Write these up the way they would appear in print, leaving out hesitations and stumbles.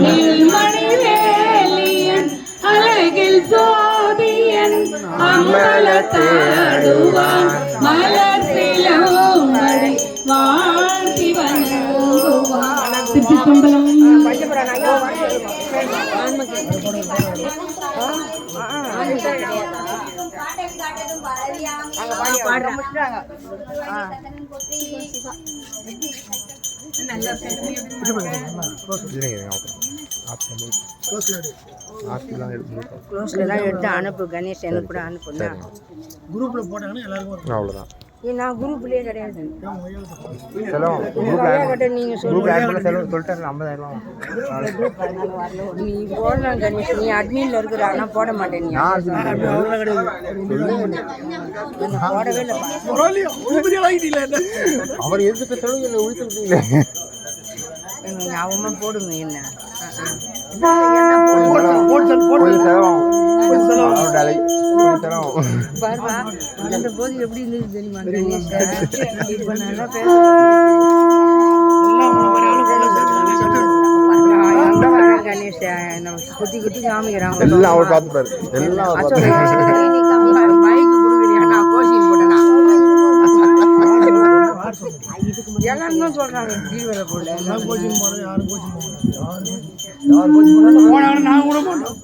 நீல்மணிவேலியன் அழகில் சோதியன் அம்பலத்தாடுவான் மலர்த்திலோமடை வாழ்த்தி வணங்குவான். திருச்சிற்றம்பலம். எடுத்து அனுப்பு கணேஷ், எனக்கு கூட அனுப்புங்க. குரூப்ல போட்டாங்கன்னா எல்லாருக்கும் அவ்வளோதான். நான் குரூப்லயே கிடையாது. நீங்க நீ போடலாம் கணேஷ், நீ அட்மின்ல இருக்கிற, ஆனா போட மாட்டேன். நீ போடவே இல்லை. அவர் எதுக்கு ஞாபகமா போடுங்க. என்ன பாருவா அந்த போது எப்படி இருந்தது தெரியுமா கணேஷ்? இப்ப நல்லா கணேஷ் குத்தி குத்தி காமிக்கிறான். மைக்கு கொடுக்குறியா? நான் கோச்சிங் போட்டேனா? எல்லாரும் தான் சொல்றாங்க கீழே போல கோச்சிங் போட. யாரும் கோச்சிங் போனாங்க. நான் கூட போட்டோம்.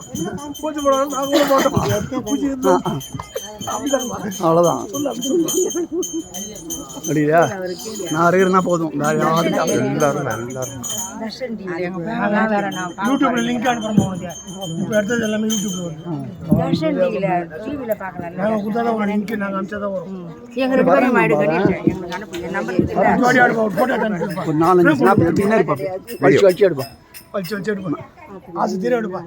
கோச்சிங் போனாங்க. நான் கூட போட்டோம். அவ்வளோதான். அப்படியா? நான் இருக்கிறேன்னா போதும். யூடியூப்ல லிங்க் அனுப்புறோம். இப்போ எடுத்தது எல்லாமே யூடியூப்ல வரும். தர்ஷன் டிவில பார்க்கலாம். நாங்கள் கொடுத்தா ஒரு லிங்க் நாங்கள் அனுப்பிச்சா வரும். எங்களுக்கு ஒரு 4-5 ஸ்னாப் எடுத்தீங்கன்னா இருப்பா. வச்சு எடுப்பா. வச்சு எடுப்பா. ஆசை தீர எடுப்பா.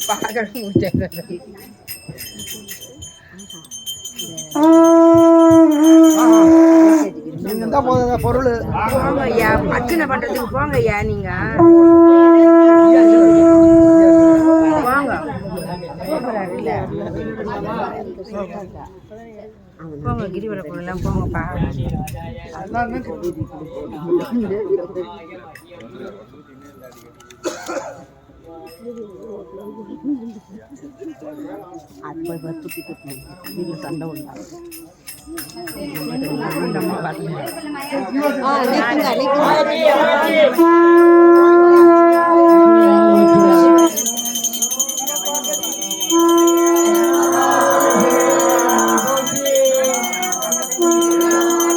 பார்க்க நீங்க தான் பொருள் போங்க ஐயா, அர்ச்சனை பண்றதுக்கு போங்க ஐயா. நீங்க வாங்க போங்க, கிரிவல பொருள்லாம் போங்கப்பா. அது போய் தூக்கி வீட்டில் சண்டை உண்டாகும். நம்ம